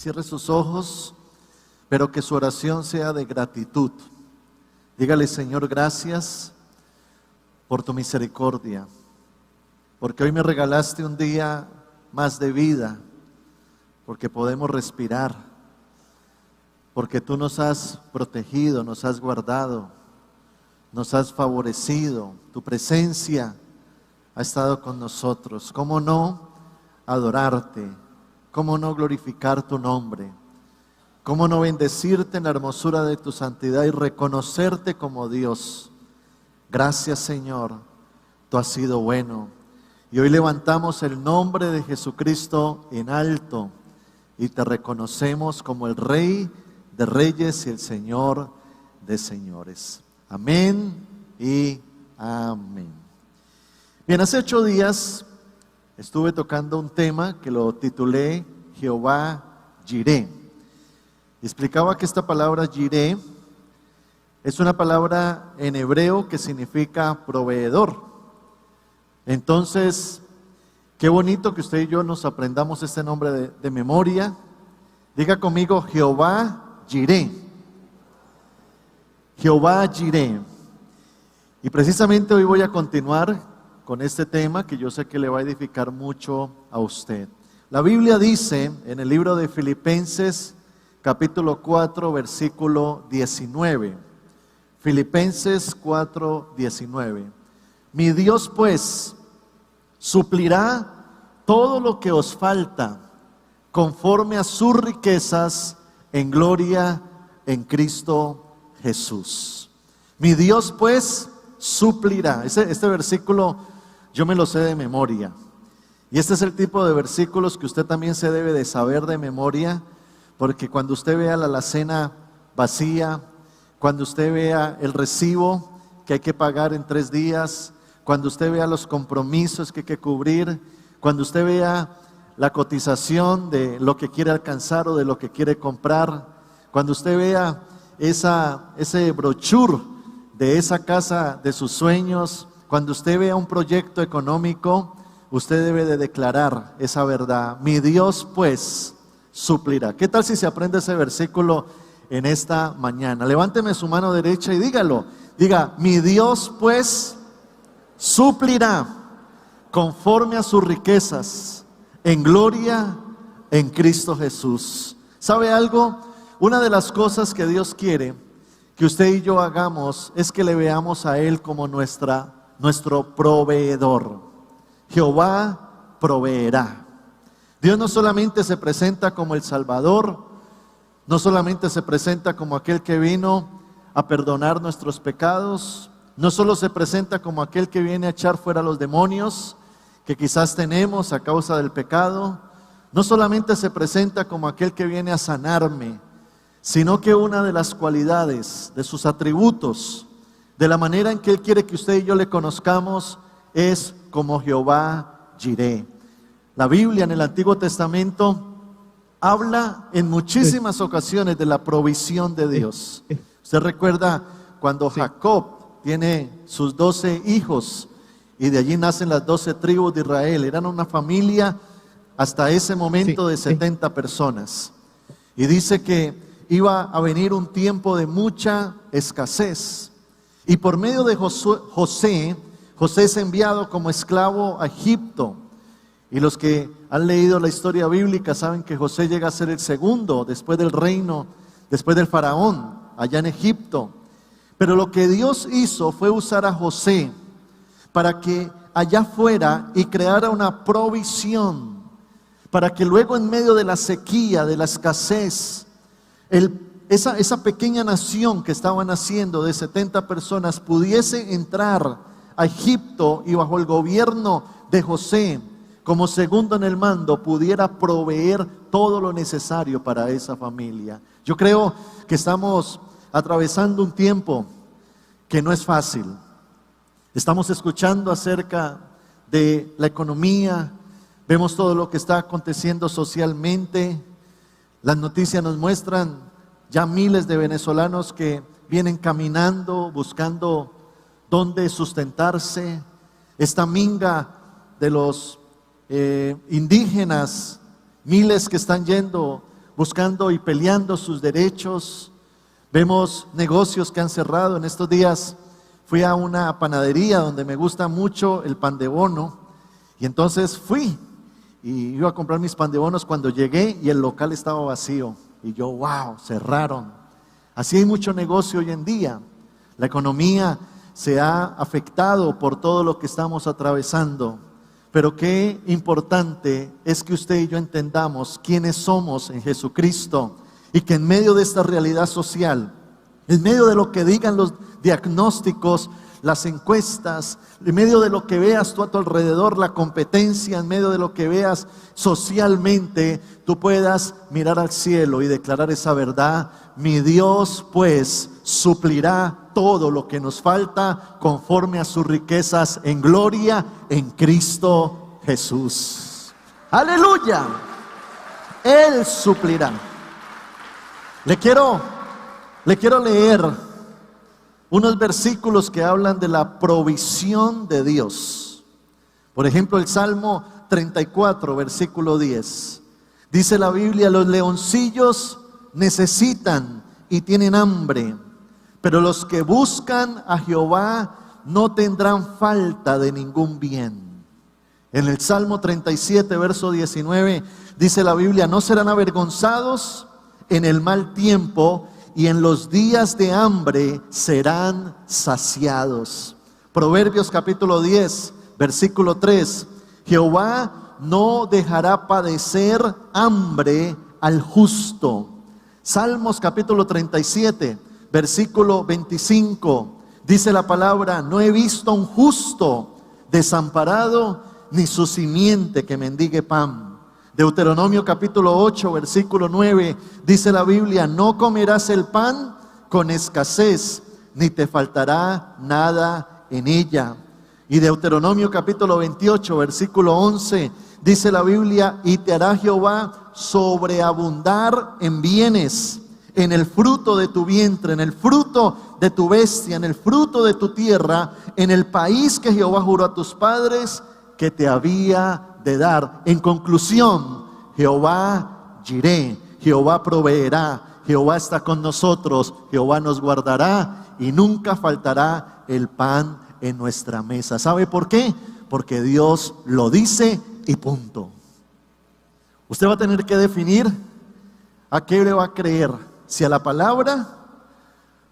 cierre sus ojos, pero que su oración sea de gratitud. Dígale: Señor, gracias por tu misericordia, porque hoy me regalaste un día más de vida, porque podemos respirar, porque tú nos has protegido, nos has guardado, nos has favorecido, tu presencia ha estado con nosotros. ¿Cómo no adorarte? ¿Cómo no glorificar tu nombre? ¿Cómo no bendecirte en la hermosura de tu santidad y reconocerte como Dios? Gracias, Señor, tú has sido bueno. Y hoy levantamos el nombre de Jesucristo en alto y te reconocemos como el Rey de Reyes y el Señor de Señores. Amén y amén. Bien, hace 8 días estuve tocando un tema que lo titulé Jehová Jireh. Explicaba que esta palabra Jireh es una palabra en hebreo que significa proveedor. Entonces, qué bonito que usted y yo nos aprendamos este nombre de memoria. Diga conmigo: Jehová Jireh. Jehová Jireh. Y precisamente hoy voy a continuar con este tema que yo sé que le va a edificar mucho a usted. La Biblia dice en el libro de Filipenses, capítulo 4, versículo 19. Filipenses 4, 19. Mi Dios pues suplirá todo lo que os falta conforme a sus riquezas en gloria en Cristo Jesús. Mi Dios pues suplirá. Este versículo yo me lo sé de memoria. Y este es el tipo de versículos que usted también se debe de saber de memoria, porque cuando usted vea la alacena vacía, cuando usted vea el recibo que hay que pagar en 3 días, cuando usted vea los compromisos que hay que cubrir, cuando usted vea la cotización de lo que quiere alcanzar o de lo que quiere comprar, cuando usted vea ese brochure de esa casa de sus sueños, cuando usted vea un proyecto económico, usted debe de declarar esa verdad. Mi Dios pues suplirá. ¿Qué tal si se aprende ese versículo en esta mañana? Levánteme su mano derecha y dígalo. Diga: mi Dios pues suplirá conforme a sus riquezas en gloria en Cristo Jesús. ¿Sabe algo? Una de las cosas que Dios quiere que usted y yo hagamos es que le veamos a Él como nuestro proveedor. Jehová proveerá. Dios no solamente se presenta como el Salvador, no solamente se presenta como aquel que vino a perdonar nuestros pecados, no solo se presenta como aquel que viene a echar fuera los demonios que quizás tenemos a causa del pecado, no solamente se presenta como aquel que viene a sanarme, sino que una de las cualidades, de sus atributos, de la manera en que Él quiere que usted y yo le conozcamos, es como Jehová Jireh. La Biblia en el Antiguo Testamento habla en muchísimas ocasiones de la provisión de Dios. Usted recuerda cuando Jacob tiene sus 12 hijos y de allí nacen las 12 tribus de Israel. Eran una familia hasta ese momento de 70 personas. Y dice que iba a venir un tiempo de mucha escasez. Y por medio de José es enviado como esclavo a Egipto. Y los que han leído la historia bíblica saben que José llega a ser el segundo después del reino, después del faraón, allá en Egipto. Pero lo que Dios hizo fue usar a José para que allá fuera y creara una provisión, para que luego en medio de la sequía, de la escasez, esa pequeña nación que estaban haciendo de 70 personas pudiese entrar a Egipto y bajo el gobierno de José, como segundo en el mando, pudiera proveer todo lo necesario para esa familia. Yo creo que estamos atravesando un tiempo que no es fácil. Estamos escuchando acerca de la economía, vemos todo lo que está aconteciendo socialmente. Las noticias nos muestran ya miles de venezolanos que vienen caminando, buscando dónde sustentarse. Esta minga de los indígenas, miles que están yendo buscando y peleando sus derechos. Vemos negocios que han cerrado. En estos días fui a una panadería donde me gusta mucho el pan de bono, y entonces fui y iba a comprar mis pan de bonos cuando llegué y el local estaba vacío. Y yo, wow, cerraron. Así hay mucho negocio hoy en día. La economía se ha afectado por todo lo que estamos atravesando. Pero qué importante es que usted y yo entendamos quiénes somos en Jesucristo, y que en medio de esta realidad social, en medio de lo que digan los diagnósticos, las encuestas, en medio de lo que veas tú a tu alrededor, la competencia, en medio de lo que veas socialmente, tú puedas mirar al cielo y declarar esa verdad: mi Dios pues suplirá todo lo que nos falta conforme a sus riquezas en gloria en Cristo Jesús. ¡Aleluya! Él suplirá. Le quiero leer unos versículos que hablan de la provisión de Dios. Por ejemplo, el Salmo 34, versículo 10. Dice la Biblia: los leoncillos necesitan y tienen hambre, pero los que buscan a Jehová no tendrán falta de ningún bien. En el Salmo 37, verso 19, dice la Biblia: no serán avergonzados en el mal tiempo, y en los días de hambre serán saciados. Proverbios capítulo 10, versículo 3. Jehová no dejará padecer hambre al justo. Salmos capítulo 37, versículo 25. Dice la palabra: no he visto a un justo desamparado, ni su simiente que mendigue pan. Deuteronomio capítulo 8, versículo 9, dice la Biblia: no comerás el pan con escasez, ni te faltará nada en ella. Y Deuteronomio capítulo 28, versículo 11, dice la Biblia: y te hará Jehová sobreabundar en bienes, en el fruto de tu vientre, en el fruto de tu bestia, en el fruto de tu tierra, en el país que Jehová juró a tus padres que te había de dar. En conclusión, Jehová Jireh, Jehová proveerá, Jehová está con nosotros, Jehová nos guardará y nunca faltará el pan en nuestra mesa. ¿Sabe por qué? Porque Dios lo dice y punto. Usted va a tener que definir a qué le va a creer: si a la palabra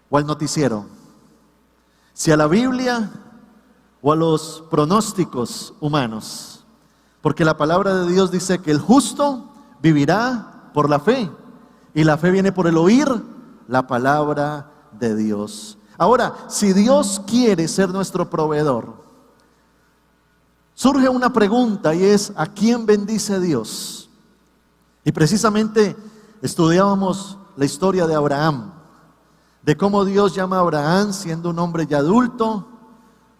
o al noticiero, si a la Biblia o a los pronósticos humanos. Porque la palabra de Dios dice que el justo vivirá por la fe, y la fe viene por el oír la palabra de Dios. Ahora, si Dios quiere ser nuestro proveedor, surge una pregunta, y es: ¿a quién bendice Dios? Y precisamente estudiábamos la historia de Abraham, de cómo Dios llama a Abraham siendo un hombre ya adulto,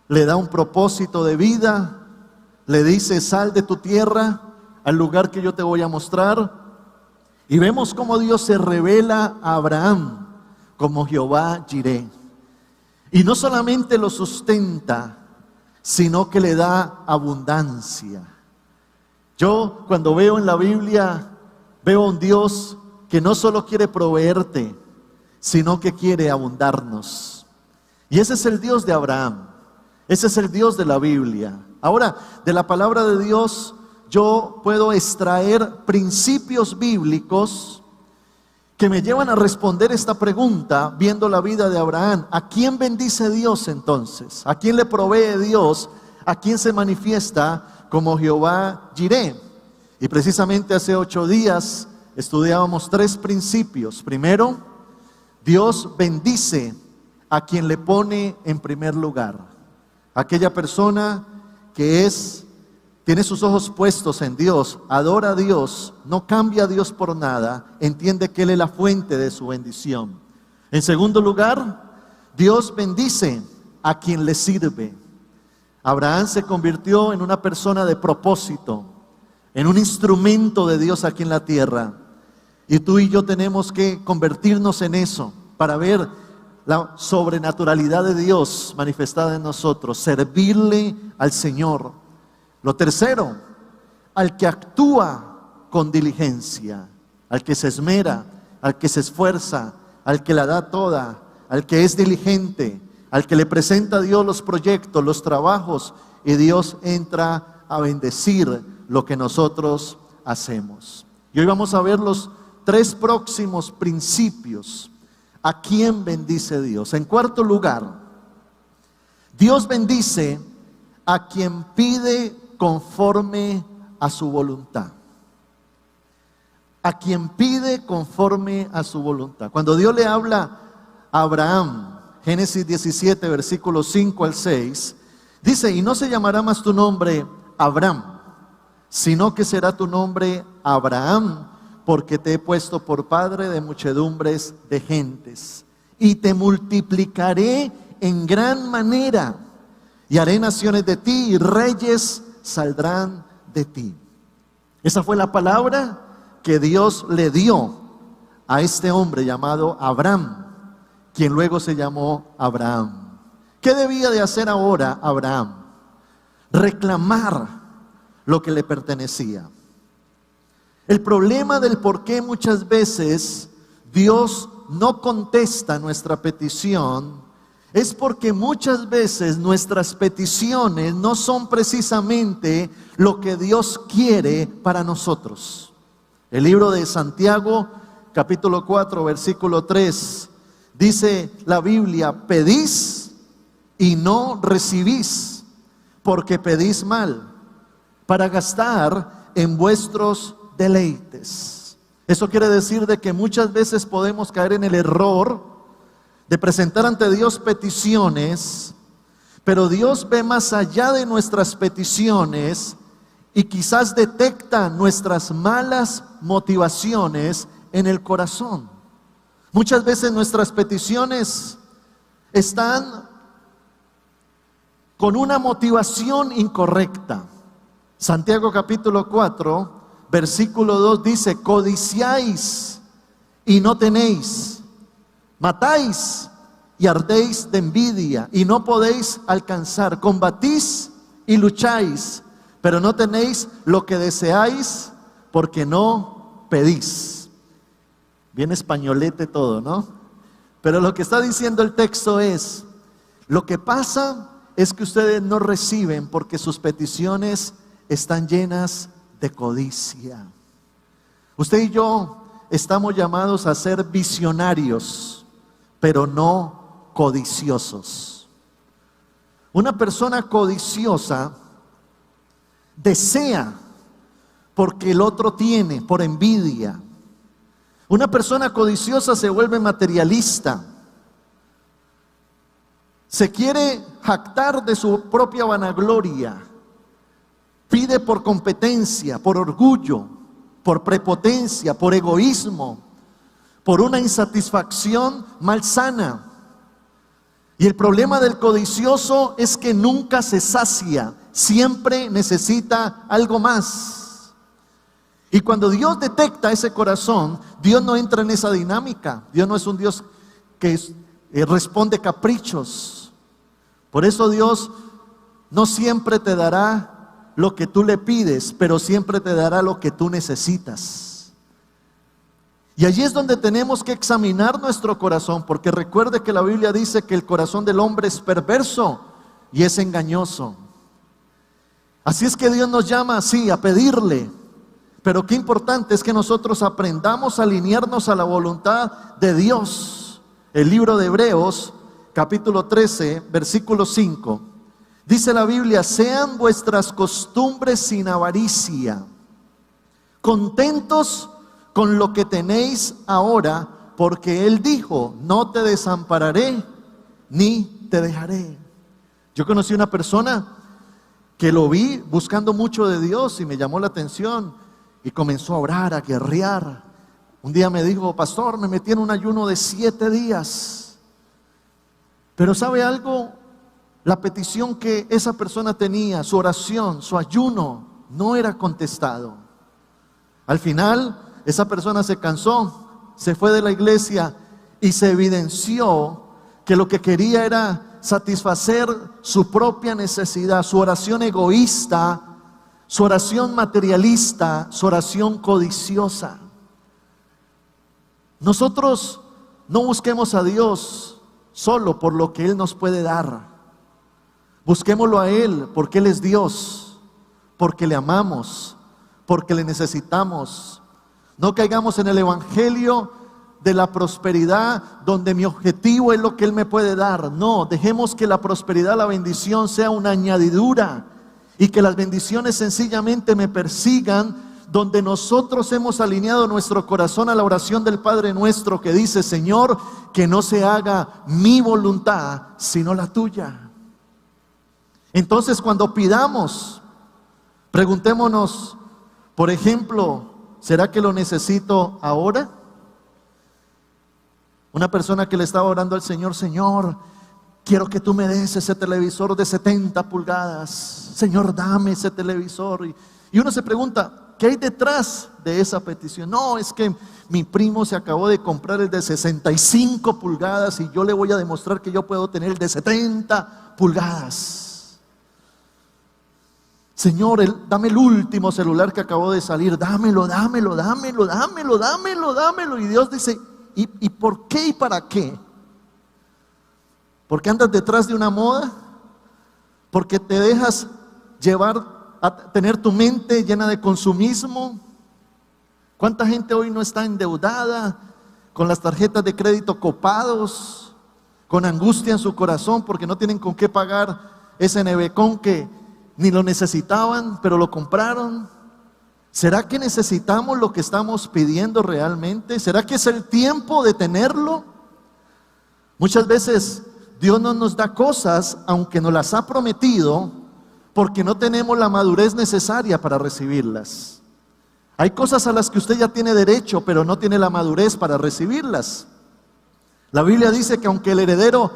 le da un propósito de vida, le dice: sal de tu tierra al lugar que yo te voy a mostrar. Y vemos cómo Dios se revela a Abraham como Jehová Jireh. Y no solamente lo sustenta, sino que le da abundancia. Yo cuando veo en la Biblia, veo a un Dios que no solo quiere proveerte, sino que quiere abundarnos. Y ese es el Dios de Abraham. Ese es el Dios de la Biblia. Ahora, de la palabra de Dios, yo puedo extraer principios bíblicos que me llevan a responder esta pregunta viendo la vida de Abraham. ¿A quién bendice Dios entonces? ¿A quién le provee Dios? ¿A quién se manifiesta como Jehová Jireh? Y precisamente hace 8 días estudiábamos 3 principios. Primero, Dios bendice a quien le pone en primer lugar. Aquella persona que tiene sus ojos puestos en Dios, adora a Dios, no cambia a Dios por nada, entiende que Él es la fuente de su bendición. En segundo lugar, Dios bendice a quien le sirve. Abraham se convirtió en una persona de propósito, en un instrumento de Dios aquí en la tierra. Y tú y yo tenemos que convertirnos en eso para ver la sobrenaturalidad de Dios manifestada en nosotros, servirle al Señor. Lo tercero, al que actúa con diligencia. al que se esmera, al que se esfuerza, al que la da toda, al que es diligente, al que le presenta a Dios los proyectos, los trabajos, y Dios entra a bendecir lo que nosotros hacemos. Y hoy vamos a ver los 3 próximos principios. ¿A quién bendice Dios? En cuarto lugar, Dios bendice a quien pide conforme a su voluntad. A quien pide conforme a su voluntad. Cuando Dios le habla a Abraham, Génesis 17, versículos 5 al 6, dice: y no se llamará más tu nombre Abraham, sino que será tu nombre Abraham, porque te he puesto por padre de muchedumbres de gentes, y te multiplicaré en gran manera, y haré naciones de ti, y reyes saldrán de ti. Esa fue la palabra que Dios le dio a este hombre llamado Abraham, quien luego se llamó Abraham. ¿Qué debía de hacer ahora Abraham? Reclamar lo que le pertenecía. El problema del por qué muchas veces Dios no contesta nuestra petición es porque muchas veces nuestras peticiones no son precisamente lo que Dios quiere para nosotros. El libro de Santiago, capítulo 4, versículo 3, dice la Biblia: pedís y no recibís, porque pedís mal, para gastar en vuestros deleites. Eso quiere decir de que muchas veces podemos caer en el error de presentar ante Dios peticiones, pero Dios ve más allá de nuestras peticiones y quizás detecta nuestras malas motivaciones en el corazón. Muchas veces nuestras peticiones están con una motivación incorrecta. Santiago capítulo 4, versículo 2 dice: codiciáis y no tenéis, matáis y ardéis de envidia y no podéis alcanzar, combatís y lucháis, pero no tenéis lo que deseáis porque no pedís. Bien españolete todo, ¿no? Pero lo que está diciendo el texto es: lo que pasa es que ustedes no reciben porque sus peticiones están llenas de codicia. Usted y yo estamos llamados a ser visionarios, pero no codiciosos. Una persona codiciosa desea porque el otro tiene, por envidia. Una persona codiciosa se vuelve materialista. Se quiere jactar de su propia vanagloria. Pide por competencia, por orgullo, por prepotencia, por egoísmo, por una insatisfacción malsana. Y el problema del codicioso es que nunca se sacia, siempre necesita algo más. Y cuando Dios detecta ese corazón, Dios no entra en esa dinámica. Dios no es un Dios que responde caprichos. Por eso Dios no siempre te dará lo que tú le pides, pero siempre te dará lo que tú necesitas. Y allí es donde tenemos que examinar nuestro corazón, porque recuerde que la Biblia dice que el corazón del hombre es perverso y es engañoso. Así es que Dios nos llama así a pedirle, pero qué importante es que nosotros aprendamos a alinearnos a la voluntad de Dios. El libro de Hebreos, capítulo 13, versículo 5. Dice la Biblia: sean vuestras costumbres sin avaricia, contentos con lo que tenéis ahora, porque Él dijo: no te desampararé ni te dejaré. Yo conocí una persona que lo vi buscando mucho de Dios y me llamó la atención y comenzó a orar, a guerrear. Un día me dijo: pastor, me metí en un ayuno de 7 días. Pero ¿sabe algo? La petición que esa persona tenía, su oración, su ayuno, no era contestado. Al final, esa persona se cansó, se fue de la iglesia y se evidenció que lo que quería era satisfacer su propia necesidad, su oración egoísta, su oración materialista, su oración codiciosa. Nosotros no busquemos a Dios solo por lo que Él nos puede dar. Busquémoslo a Él porque Él es Dios, porque le amamos, porque le necesitamos. No caigamos en el evangelio de la prosperidad donde mi objetivo es lo que Él me puede dar. No, dejemos que la prosperidad, la bendición sea una añadidura y que las bendiciones sencillamente me persigan, donde nosotros hemos alineado nuestro corazón a la oración del Padre Nuestro que dice: Señor, que no se haga mi voluntad sino la tuya. Entonces, cuando pidamos, preguntémonos, por ejemplo, ¿será que lo necesito ahora? Una persona que le estaba orando al Señor: Señor, quiero que tú me des ese televisor de 70 pulgadas. Señor, dame ese televisor. Y uno se pregunta, ¿qué hay detrás de esa petición? No, es que mi primo se acabó de comprar el de 65 pulgadas y yo le voy a demostrar que yo puedo tener el de 70 pulgadas. Señor, dame el último celular que acabó de salir. Dámelo. Y Dios dice: ¿Y por qué y para qué? ¿Porque andas detrás de una moda? ¿Porque te dejas llevar a tener tu mente llena de consumismo? ¿Cuánta gente hoy no está endeudada, con las tarjetas de crédito copados, con angustia en su corazón porque no tienen con qué pagar ese nevecón que ni lo necesitaban, pero lo compraron? ¿Será que necesitamos lo que estamos pidiendo realmente? ¿Será que es el tiempo de tenerlo? Muchas veces Dios no nos da cosas, aunque nos las ha prometido, porque no tenemos la madurez necesaria para recibirlas. Hay cosas a las que usted ya tiene derecho, pero no tiene la madurez para recibirlas. La Biblia dice que aunque el heredero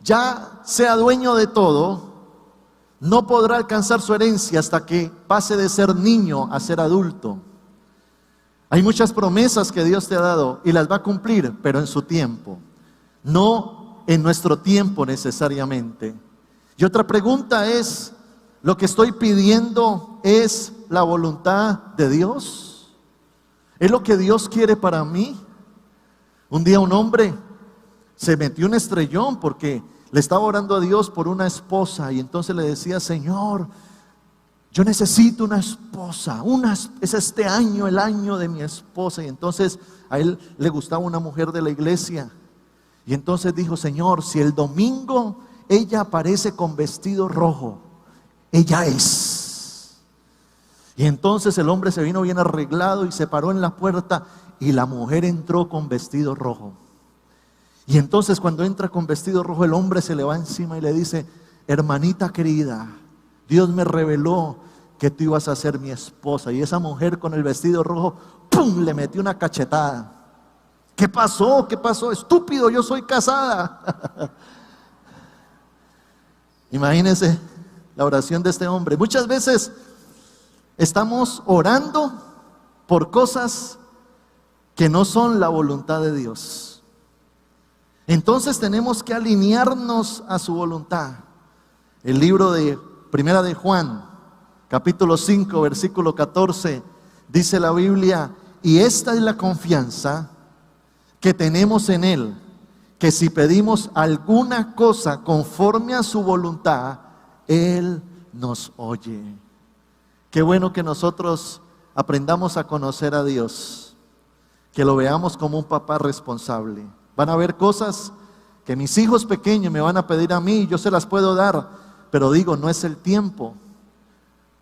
ya sea dueño de todo, no podrá alcanzar su herencia hasta que pase de ser niño a ser adulto. Hay muchas promesas que Dios te ha dado y las va a cumplir, pero en su tiempo, no en nuestro tiempo necesariamente. Y otra pregunta es: ¿lo que estoy pidiendo es la voluntad de Dios? ¿Es lo que Dios quiere para mí? Un día un hombre se metió un estrellón porque le estaba orando a Dios por una esposa y entonces le decía: Señor, yo necesito una esposa, es este año el año de mi esposa. Y entonces a él le gustaba una mujer de la iglesia y entonces dijo: Señor, si el domingo ella aparece con vestido rojo, ella es. Y entonces el hombre se vino bien arreglado y se paró en la puerta y la mujer entró con vestido rojo. Y entonces cuando entra con vestido rojo, el hombre se le va encima y le dice: hermanita querida, Dios me reveló que tú ibas a ser mi esposa. Y esa mujer con el vestido rojo, ¡pum!, le metió una cachetada. ¿Qué pasó? ¿Qué pasó? Estúpido, yo soy casada. Imagínense la oración de este hombre. Muchas veces estamos orando por cosas que no son la voluntad de Dios. Entonces tenemos que alinearnos a su voluntad. El libro de Primera de Juan, capítulo 5, versículo 14, dice la Biblia: y esta es la confianza que tenemos en Él, que si pedimos alguna cosa conforme a su voluntad, Él nos oye. Qué bueno que nosotros aprendamos a conocer a Dios, que lo veamos como un papá responsable. Van a haber cosas que mis hijos pequeños me van a pedir a mí, yo se las puedo dar, pero digo, no es el tiempo.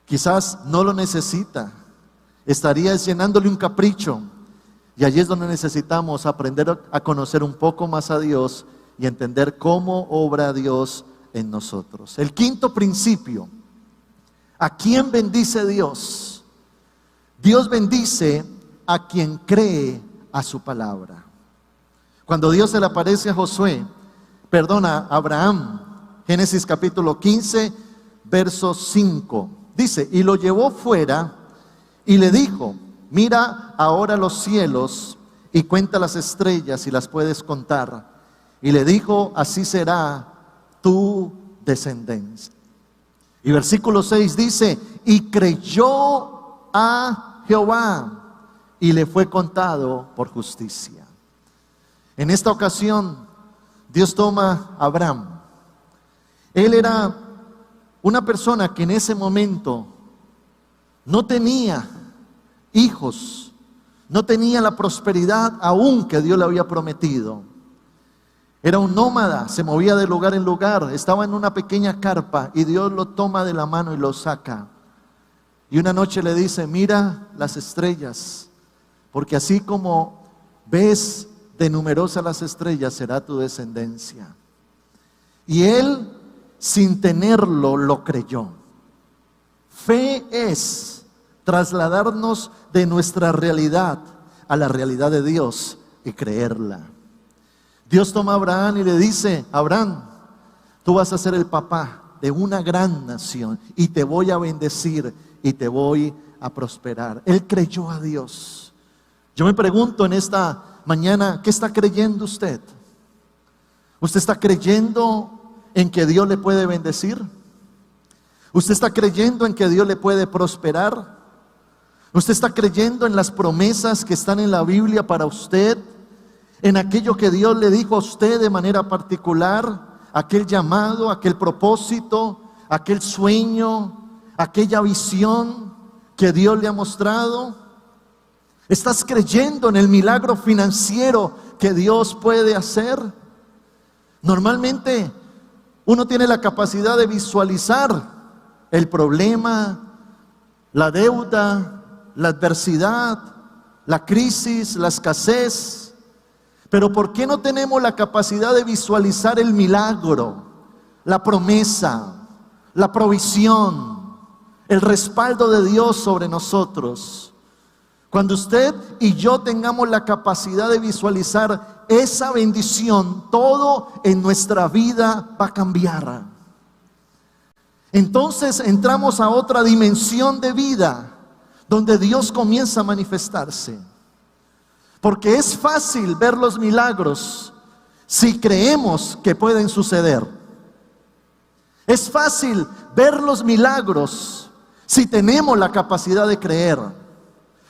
Quizás no lo necesita, estaría llenándole un capricho. Y allí es donde necesitamos aprender a conocer un poco más a Dios y entender cómo obra Dios en nosotros. El quinto principio: ¿a quién bendice Dios? Dios bendice a quien cree a su palabra. Cuando Dios se le aparece a Abraham, Génesis capítulo 15, verso 5, dice: y lo llevó fuera y le dijo: mira ahora los cielos y cuenta las estrellas si las puedes contar. Y le dijo: así será tu descendencia. Y versículo 6 dice: y creyó a Jehová, y le fue contado por justicia. En esta ocasión, Dios toma a Abraham. Él era una persona que en ese momento no tenía hijos, no tenía la prosperidad aún que Dios le había prometido. Era un nómada, se movía de lugar en lugar, estaba en una pequeña carpa y Dios lo toma de la mano y lo saca. Y una noche le dice: mira las estrellas, porque así como ves de numerosas las estrellas, será tu descendencia. Y él, sin tenerlo, lo creyó. Fe es trasladarnos de nuestra realidad a la realidad de Dios y creerla. Dios toma a Abraham y le dice: Abraham, tú vas a ser el papá de una gran nación y te voy a bendecir y te voy a prosperar. Él creyó a Dios. Yo me pregunto en esta mañana, ¿qué está creyendo usted? ¿Usted está creyendo en que Dios le puede bendecir? ¿Usted está creyendo en que Dios le puede prosperar? ¿Usted está creyendo en las promesas que están en la Biblia para usted? ¿En aquello que Dios le dijo a usted de manera particular? Aquel llamado, aquel propósito, aquel sueño, aquella visión que Dios le ha mostrado. ¿Estás creyendo en el milagro financiero que Dios puede hacer? Normalmente uno tiene la capacidad de visualizar el problema, la deuda, la adversidad, la crisis, la escasez. Pero ¿por qué no tenemos la capacidad de visualizar el milagro, la promesa, la provisión, el respaldo de Dios sobre nosotros? Cuando usted y yo tengamos la capacidad de visualizar esa bendición, todo en nuestra vida va a cambiar. Entonces entramos a otra dimensión de vida, donde Dios comienza a manifestarse. Porque es fácil ver los milagros si creemos que pueden suceder. Es fácil ver los milagros si tenemos la capacidad de creer.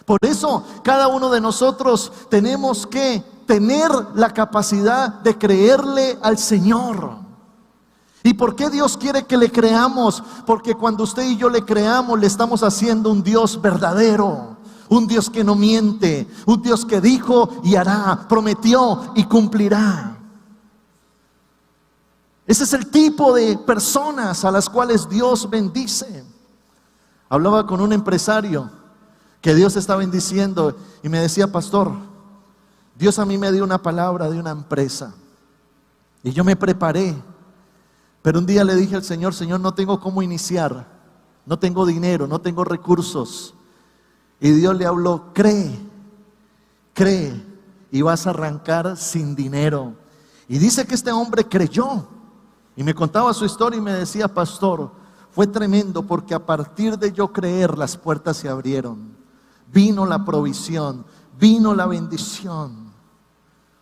Por eso cada uno de nosotros tenemos que tener la capacidad de creerle al Señor. ¿Y por qué Dios quiere que le creamos? Porque cuando usted y yo le creamos, le estamos haciendo un Dios verdadero, un Dios que no miente, un Dios que dijo y hará, prometió y cumplirá. Ese es el tipo de personas a las cuales Dios bendice. Hablaba con un empresario que Dios está bendiciendo y me decía: pastor, Dios a mí me dio una palabra de una empresa y yo me preparé, pero un día le dije al Señor: Señor, no tengo cómo iniciar, no tengo dinero, no tengo recursos. Y Dios le habló: cree y vas a arrancar sin dinero. Y dice que este hombre creyó y me contaba su historia y me decía: pastor, fue tremendo porque a partir de yo creer las puertas se abrieron, vino la provisión, vino la bendición.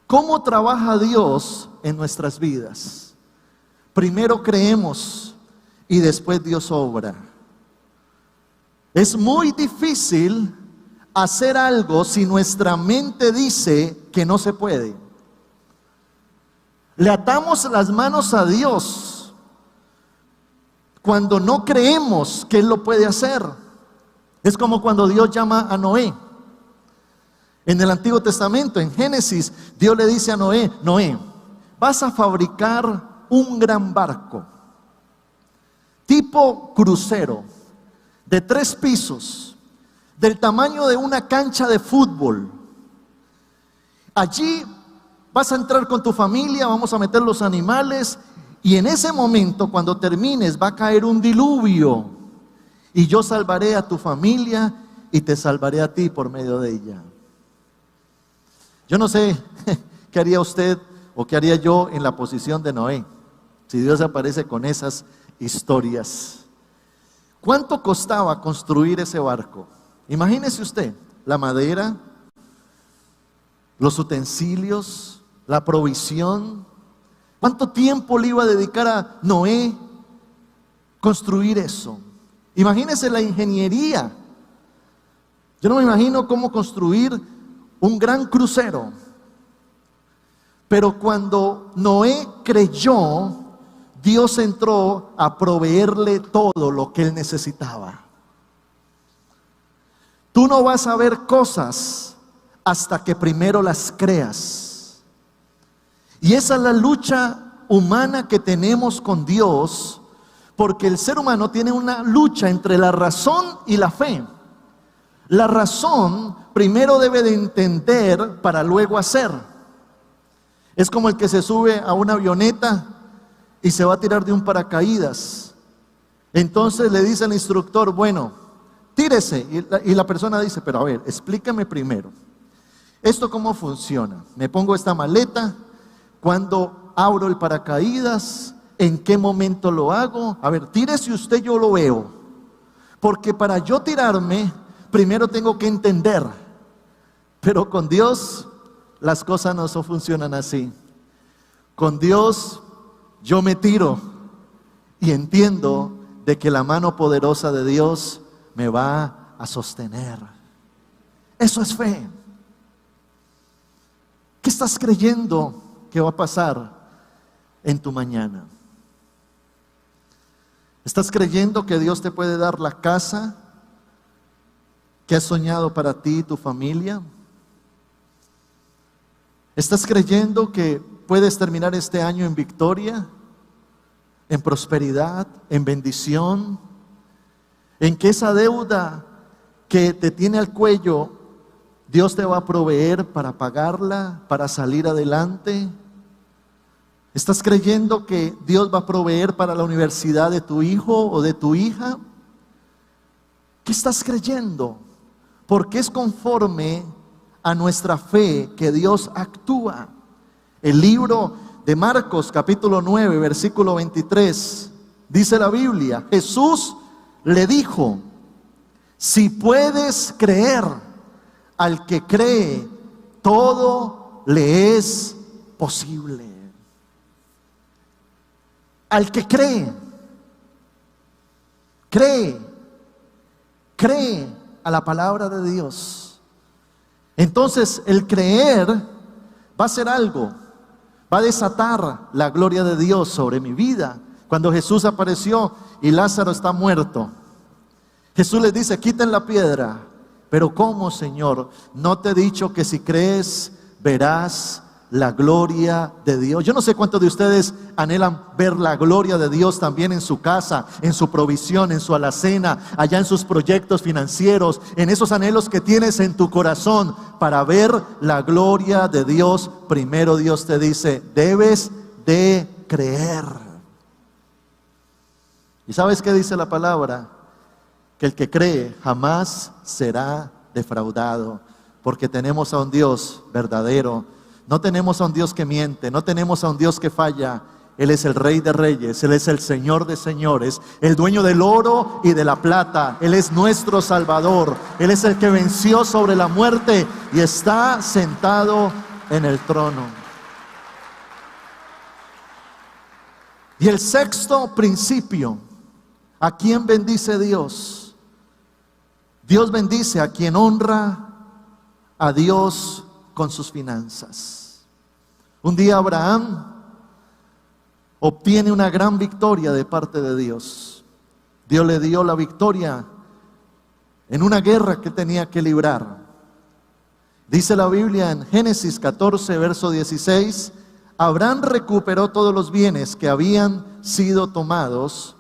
¿Cómo trabaja Dios en nuestras vidas? Primero creemos y después Dios obra. Es muy difícil hacer algo si nuestra mente dice que no se puede. Le atamos las manos a Dios cuando no creemos que Él lo puede hacer. Es como cuando Dios llama a Noé. En el Antiguo Testamento, en Génesis, Dios le dice a Noé: Noé, vas a fabricar un gran barco, tipo crucero, de 3 pisos, del tamaño de una cancha de fútbol. Allí vas a entrar con tu familia, vamos a meter los animales, y en ese momento, cuando termines, va a caer un diluvio, y yo salvaré a tu familia y te salvaré a ti por medio de ella. Yo no sé qué haría usted o qué haría yo en la posición de Noé, si Dios aparece con esas historias. ¿Cuánto costaba construir ese barco? Imagínese usted, la madera, los utensilios, la provisión. ¿Cuánto tiempo le iba a dedicar a Noé construir eso? Imagínese la ingeniería Yo no me imagino cómo construir un gran crucero. Pero cuando Noé creyó, Dios entró a proveerle todo lo que él necesitaba. Tú no vas a ver cosas hasta que primero las creas. Y esa es la lucha humana que tenemos con Dios, porque el ser humano tiene una lucha entre la razón y la fe. La razón primero debe de entender para luego hacer. Es como el que se sube a una avioneta y se va a tirar de un paracaídas. Entonces le dice al instructor, bueno, tírese. Y la persona dice, pero a ver, explícame primero. ¿Esto cómo funciona? Me pongo esta maleta, cuando abro el paracaídas, ¿en qué momento lo hago? A ver, tírese usted, yo lo veo. Porque para yo tirarme, primero tengo que entender. Pero con Dios las cosas no funcionan así. Con Dios yo me tiro y entiendo de que la mano poderosa de Dios me va a sostener. Eso es fe. ¿Qué estás creyendo que va a pasar en tu mañana? ¿Estás creyendo que Dios te puede dar la casa que has soñado para ti y tu familia? ¿Estás creyendo que puedes terminar este año en victoria, en prosperidad, en bendición? ¿En que esa deuda que te tiene al cuello, Dios te va a proveer para pagarla, para salir adelante? ¿Estás creyendo que Dios va a proveer para la universidad de tu hijo o de tu hija? ¿Qué estás creyendo? Porque es conforme a nuestra fe que Dios actúa. El libro de Marcos capítulo 9 versículo 23 dice la Biblia, Jesús le dijo, si puedes creer, al que cree todo le es posible. Al que cree a la palabra de Dios. Entonces el creer va a hacer algo, va a desatar la gloria de Dios sobre mi vida. Cuando Jesús apareció y Lázaro está muerto, Jesús les dice, quiten la piedra. Pero ¿cómo, Señor? ¿No te he dicho que si crees verás la gloria de Dios? Yo no sé cuántos de ustedes anhelan ver la gloria de Dios también en su casa, en su provisión, en su alacena, allá en sus proyectos financieros, en esos anhelos que tienes en tu corazón para ver la gloria de Dios. Primero Dios te dice, debes de creer. ¿Y sabes qué dice la palabra? Que el que cree jamás será defraudado, porque tenemos a un Dios verdadero. No tenemos a un Dios que miente, no tenemos a un Dios que falla. Él es el Rey de Reyes, Él es el Señor de Señores, el dueño del oro y de la plata. Él es nuestro Salvador, Él es el que venció sobre la muerte y está sentado en el trono. Y el sexto principio, ¿a quién bendice Dios? Dios bendice a quien honra a Dios con sus finanzas. Un día Abraham obtiene una gran victoria de parte de Dios. Dios le dio la victoria en una guerra que tenía que librar. Dice la Biblia en Génesis 14, verso 16, Abraham recuperó todos los bienes que habían sido tomados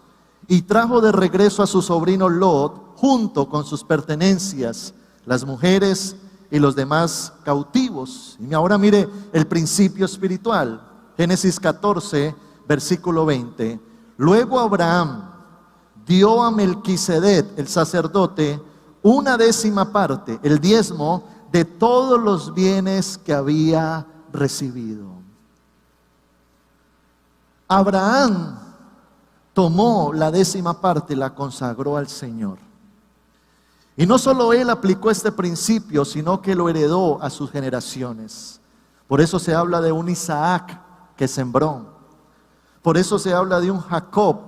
y trajo de regreso a su sobrino Lot junto con sus pertenencias, las mujeres y los demás cautivos. Y ahora mire el principio espiritual. Génesis 14, versículo 20. Luego Abraham dio a Melquisedec, el sacerdote, 1/10 parte, el diezmo de todos los bienes que había recibido. Abraham tomó la 10ª parte y la consagró al Señor. Y no solo él aplicó este principio, sino que lo heredó a sus generaciones. Por eso se habla de un Isaac que sembró. Por eso se habla de un Jacob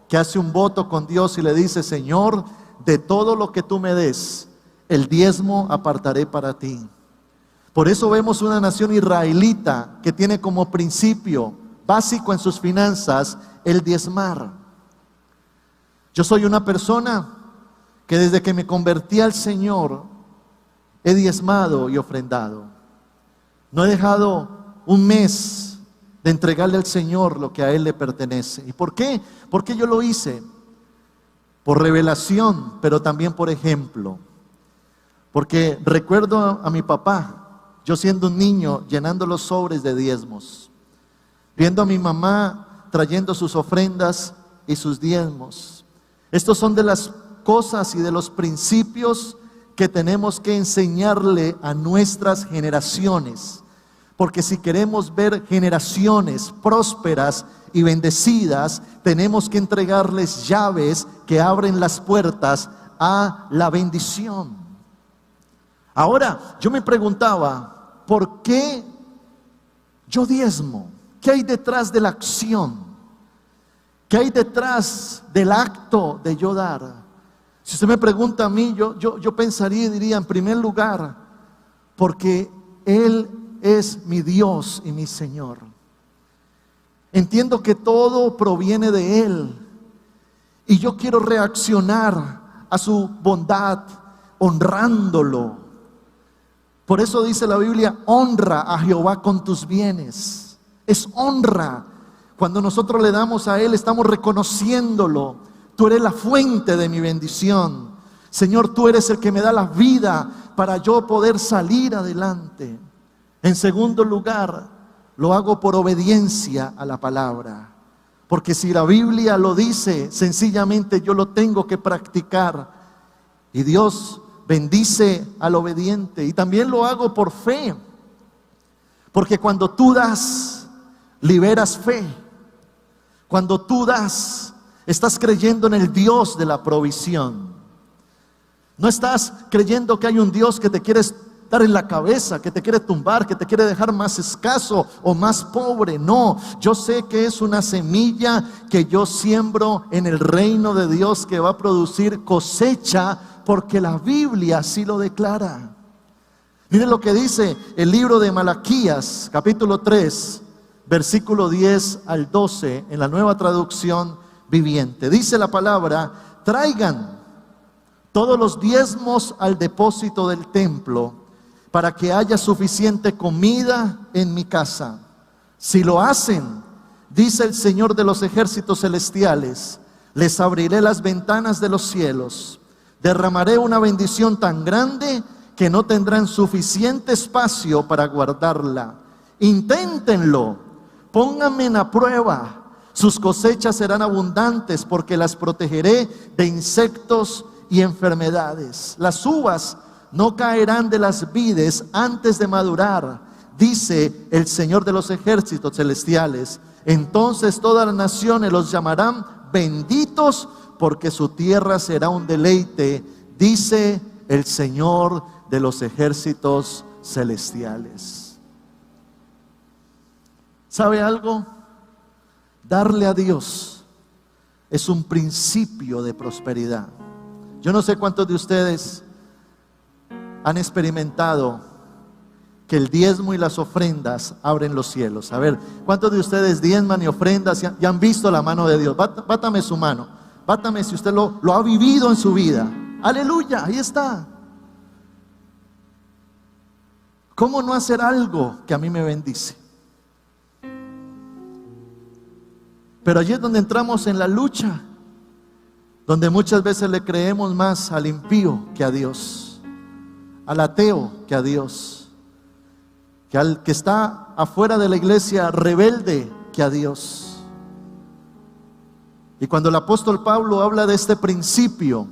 que hace un voto con Dios y le dice, Señor, de todo lo que tú me des, el diezmo apartaré para ti. Por eso vemos una nación israelita que tiene como principio básico en sus finanzas el diezmar. Yo soy una persona que desde que me convertí al Señor he diezmado y ofrendado. No he dejado un mes de entregarle al Señor lo que a Él le pertenece. ¿Y por qué? Porque yo lo hice por revelación, pero también por ejemplo. Porque recuerdo a mi papá, yo siendo un niño, llenando los sobres de diezmos, viendo a mi mamá trayendo sus ofrendas y sus diezmos. Estos son de las cosas y de los principios que tenemos que enseñarle a nuestras generaciones. Porque si queremos ver generaciones prósperas y bendecidas, tenemos que entregarles llaves que abren las puertas a la bendición. Ahora, yo me preguntaba, ¿por qué yo diezmo? ¿Qué hay detrás de la acción? ¿Qué hay detrás del acto de yo dar? Si usted me pregunta a mí, yo pensaría y diría, en primer lugar, porque Él es mi Dios y mi Señor. Entiendo que todo proviene de Él y yo quiero reaccionar a su bondad honrándolo. Por eso dice la Biblia, honra a Jehová con tus bienes. Es honra. Cuando nosotros le damos a Él, estamos reconociéndolo. Tú eres la fuente de mi bendición. Señor, tú eres el que me da la vida para yo poder salir adelante. En segundo lugar, lo hago por obediencia a la palabra. Porque si la Biblia lo dice, sencillamente yo lo tengo que practicar. Y Dios bendice al obediente. Y también lo hago por fe. Porque cuando tú das, liberas fe. Cuando tú das, estás creyendo en el Dios de la provisión. No estás creyendo que hay un Dios que te quiere dar en la cabeza, que te quiere tumbar, que te quiere dejar más escaso o más pobre. No, yo sé que es una semilla que yo siembro en el reino de Dios que va a producir cosecha, porque la Biblia así lo declara. Miren lo que dice el libro de Malaquías, capítulo 3, versículo 10 al 12, en la Nueva Traducción Viviente. Dice la palabra: traigan todos los diezmos al depósito del templo, para que haya suficiente comida en mi casa. Si lo hacen, dice el Señor de los ejércitos celestiales, les abriré las ventanas de los cielos, derramaré una bendición tan grande que no tendrán suficiente espacio para guardarla. Inténtenlo, pónganme a prueba. Sus cosechas serán abundantes, porque las protegeré de insectos y enfermedades. Las uvas no caerán de las vides antes de madurar, dice el Señor de los ejércitos celestiales. Entonces todas las naciones los llamarán benditos, porque su tierra será un deleite, dice el Señor de los ejércitos celestiales. ¿Sabe algo? Darle a Dios es un principio de prosperidad. Yo no sé cuántos de ustedes han experimentado que el diezmo y las ofrendas abren los cielos. A ver, ¿cuántos de ustedes diezman y ofrendas y han visto la mano de Dios? Bátame su mano. Bátame si usted lo ha vivido en su vida. Aleluya, ahí está. ¿Cómo no hacer algo que a mí me bendice? Pero allí es donde entramos en la lucha, donde muchas veces le creemos más al impío que a Dios, al ateo que a Dios, que al que está afuera de la iglesia rebelde que a Dios. Y cuando el apóstol Pablo habla de este principio,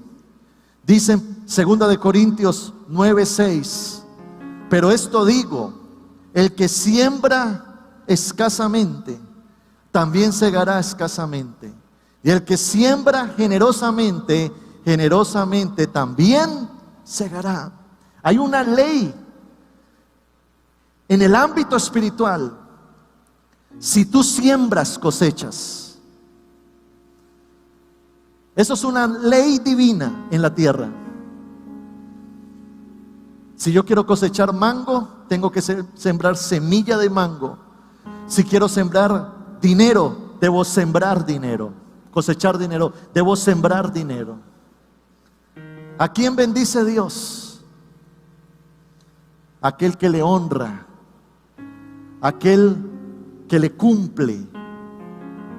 dice en 2 Corintios 9:6, pero esto digo, el que siembra escasamente, también segará escasamente. Y el que siembra generosamente, generosamente también segará. Hay una ley en el ámbito espiritual. Si tú siembras, cosechas. Eso es una ley divina en la tierra. Si yo quiero cosechar mango, tengo que sembrar semilla de mango. Si quiero sembrar dinero, debo sembrar dinero. Cosechar dinero, debo sembrar dinero. ¿A quién bendice Dios? Aquel que le honra, aquel que le cumple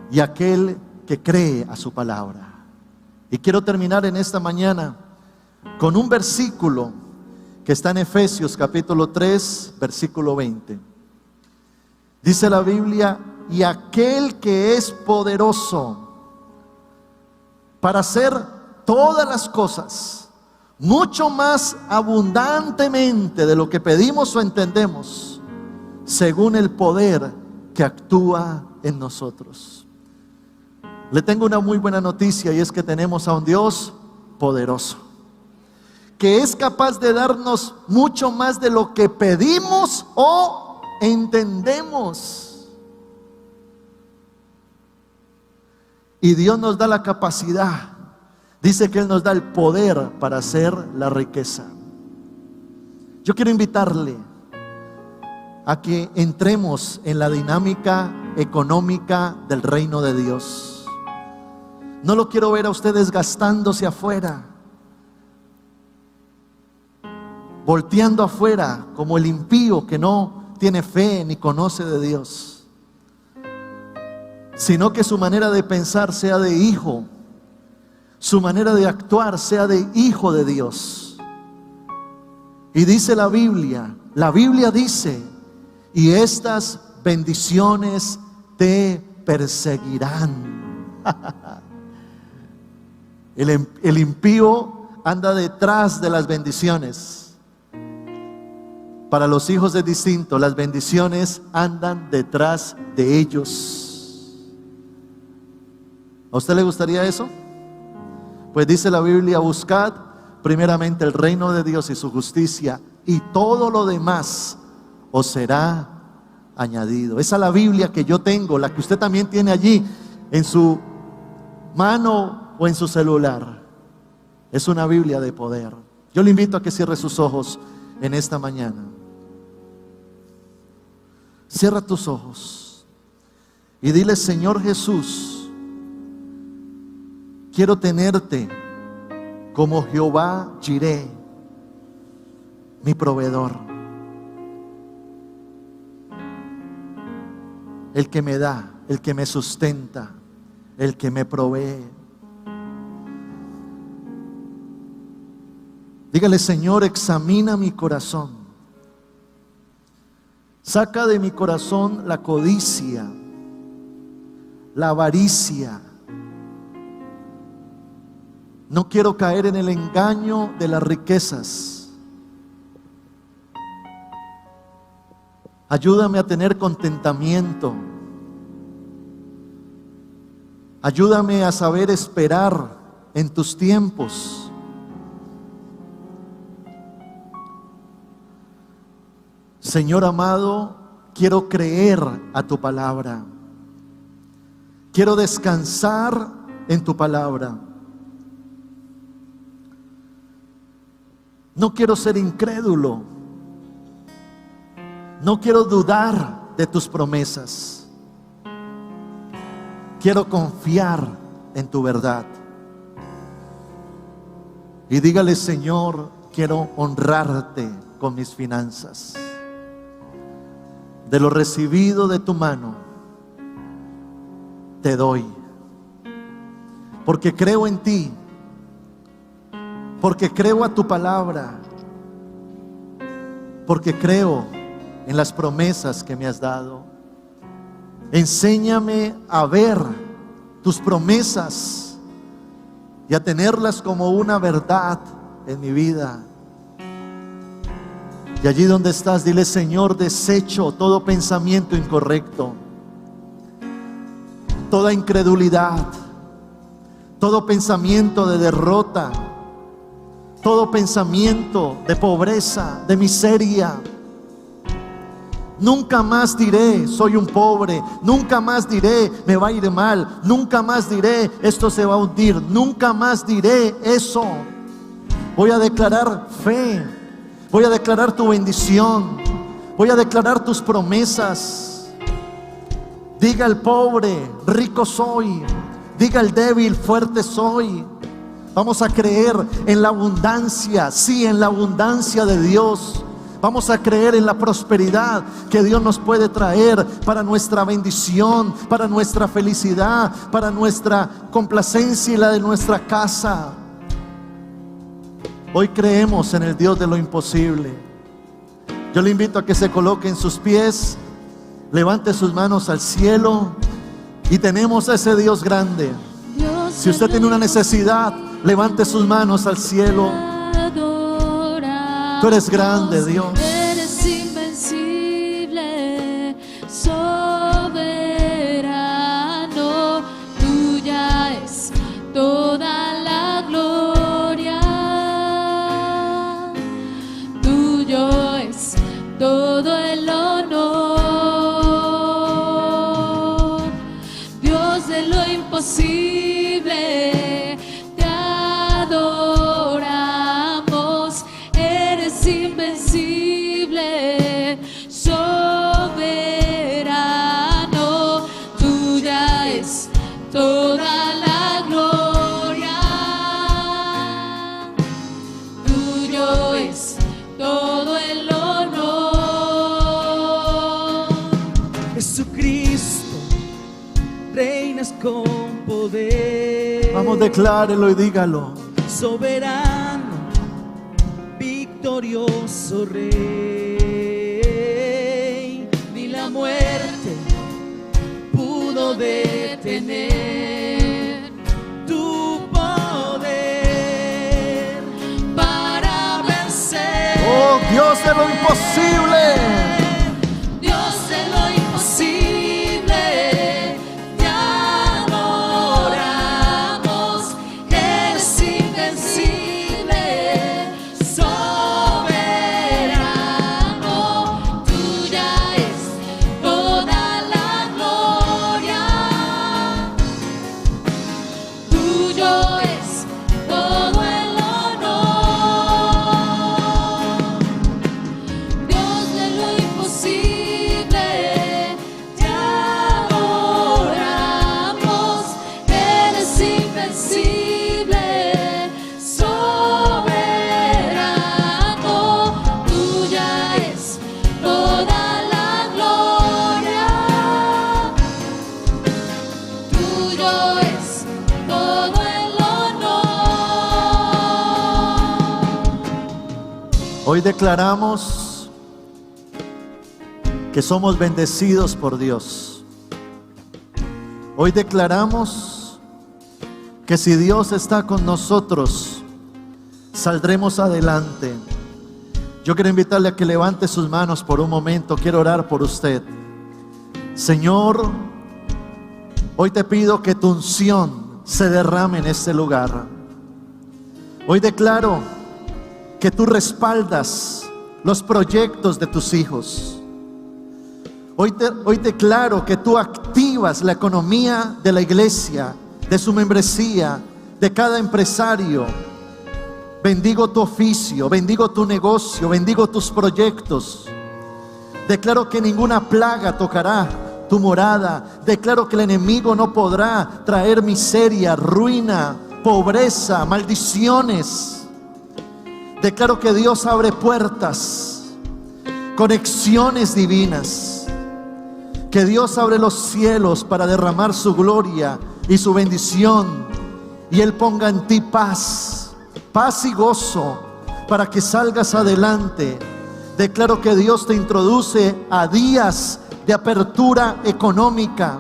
y aquel que cree a su palabra. Y quiero terminar en esta mañana con un versículo que está en Efesios capítulo 3, versículo 20. Dice la Biblia: y aquel que es poderoso para hacer todas las cosas mucho más abundantemente de lo que pedimos o entendemos, según el poder que actúa en nosotros. Le tengo una muy buena noticia, y es que tenemos a un Dios poderoso, que es capaz de darnos mucho más de lo que pedimos o entendemos. Y Dios nos da la capacidad. Dice que Él nos da el poder para hacer la riqueza. Yo quiero invitarle a que entremos en la dinámica económica del reino de Dios. No lo quiero ver a ustedes gastándose afuera, volteando afuera como el impío que no tiene fe ni conoce de Dios, sino que su manera de pensar sea de hijo, su manera de actuar sea de hijo de Dios. Y dice la Biblia dice: y estas bendiciones te perseguirán. El impío anda detrás de las bendiciones. Para los hijos es distinto, las bendiciones andan detrás de ellos. ¿A usted le gustaría eso? Pues dice la Biblia: buscad primeramente el reino de Dios y su justicia, y todo lo demás os será añadido. Esa es la Biblia que yo tengo, la que usted también tiene allí en su mano o en su celular. Es una Biblia de poder. Yo le invito a que cierre sus ojos en esta mañana. Cierra tus ojos y dile: Señor Jesús, quiero tenerte como Jehová Jireh, mi proveedor, el que me da, el que me sustenta, el que me provee. Dígale: Señor, examina mi corazón. Saca de mi corazón la codicia, la avaricia. No quiero caer en el engaño de las riquezas. Ayúdame a tener contentamiento. Ayúdame a saber esperar en tus tiempos. Señor amado, quiero creer a tu palabra. Quiero descansar en tu palabra. No quiero ser incrédulo. No quiero dudar de tus promesas. Quiero confiar en tu verdad. Y dígale: Señor, quiero honrarte con mis finanzas. De lo recibido de tu mano, te doy. Porque creo en ti. Porque creo a tu palabra. Porque creo en las promesas que me has dado. Enséñame a ver tus promesas y a tenerlas como una verdad en mi vida. Y allí donde estás, dile: Señor, desecho todo pensamiento incorrecto, toda incredulidad, todo pensamiento de derrota, todo pensamiento de pobreza, de miseria. Nunca más diré soy un pobre. Nunca más diré me va a ir mal. Nunca más diré esto se va a hundir. Nunca más diré eso. Voy a declarar fe. Voy a declarar tu bendición. Voy a declarar tus promesas. Diga el pobre, rico soy. Diga el débil, fuerte soy. Vamos a creer en la abundancia, sí, en la abundancia de Dios. Vamos a creer en la prosperidad que Dios nos puede traer para nuestra bendición, para nuestra felicidad, para nuestra complacencia y la de nuestra casa. Hoy creemos en el Dios de lo imposible. Yo le invito a que se coloque en sus pies, levante sus manos al cielo y tenemos a ese Dios grande. Si usted tiene una necesidad, levante sus manos al cielo. Tú eres grande, Dios. Eres invencible, soberano. Tuya es toda la gloria. Tuyo es todo el honor. Dios de lo imposible, te adoramos. Eres invencible, soberano. Tuya es toda la gloria. Tuyo es todo el honor. Jesucristo, reinas con poder. Vamos, declárelo y dígalo. Soberano, victorioso Rey. Ni la muerte pudo detener tu poder para vencer. Oh, Dios de lo imposible. Dios de lo imposible, te adoramos. Eres invencible, soberano. Tuya es toda la gloria. Tuyo es todo el honor. Dios de lo imposible, te adoramos. Eres invencible, soberano. Tuya es toda la gloria. Tuyo es todo el honor. Hoy declaramos que somos bendecidos por Dios. Hoy declaramos que si Dios está con nosotros, saldremos adelante. Yo quiero invitarle a que levante sus manos por un momento. Quiero orar por usted. Señor, hoy te pido que tu unción se derrame en este lugar. Hoy declaro que tú respaldas los proyectos de tus hijos. Hoy declaro que tú activas la economía de la iglesia, de su membresía, de cada empresario. Bendigo tu oficio, bendigo tu negocio, bendigo tus proyectos. Declaro que ninguna plaga tocará tu morada. Declaro que el enemigo no podrá traer miseria, ruina, pobreza, maldiciones. Declaro que Dios abre puertas, conexiones divinas. Que Dios abre los cielos para derramar su gloria y su bendición. Y Él ponga en ti paz, paz y gozo para que salgas adelante. Declaro que Dios te introduce a días de apertura económica.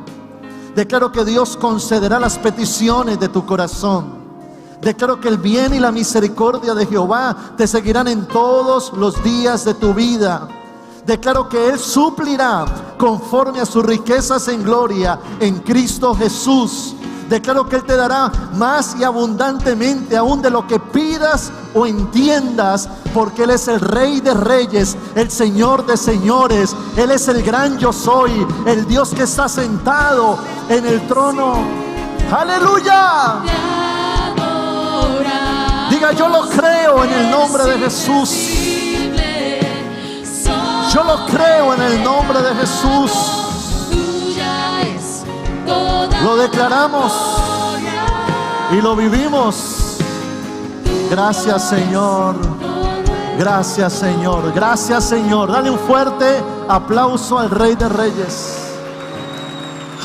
Declaro que Dios concederá las peticiones de tu corazón. Declaro que el bien y la misericordia de Jehová te seguirán en todos los días de tu vida. Declaro que Él suplirá conforme a sus riquezas en gloria en Cristo Jesús. Declaro que Él te dará más y abundantemente aún de lo que pidas o entiendas, porque Él es el Rey de reyes, el Señor de señores. Él es el gran yo soy, el Dios que está sentado en el trono. ¡Aleluya! Diga, yo lo creo en el nombre de Jesús. Yo lo creo en el nombre de Jesús. Tuya es toda Lo declaramos y lo vivimos. Gracias, Señor. Gracias, Señor. Gracias, Señor. Dale un fuerte aplauso al Rey de Reyes.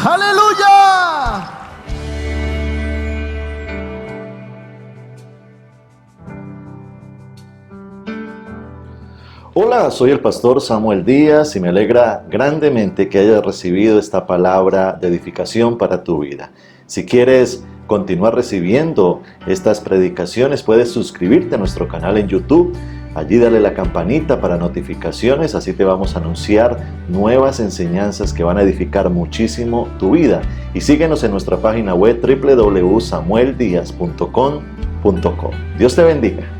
¡Aleluya! Hola, soy el pastor Samuel Díaz y me alegra grandemente que hayas recibido esta palabra de edificación para tu vida. Si quieres continuar recibiendo estas predicaciones, puedes suscribirte a nuestro canal en YouTube. Allí dale la campanita para notificaciones, así te vamos a anunciar nuevas enseñanzas que van a edificar muchísimo tu vida. Y síguenos en nuestra página web www.samueldiaz.com.co. Dios te bendiga.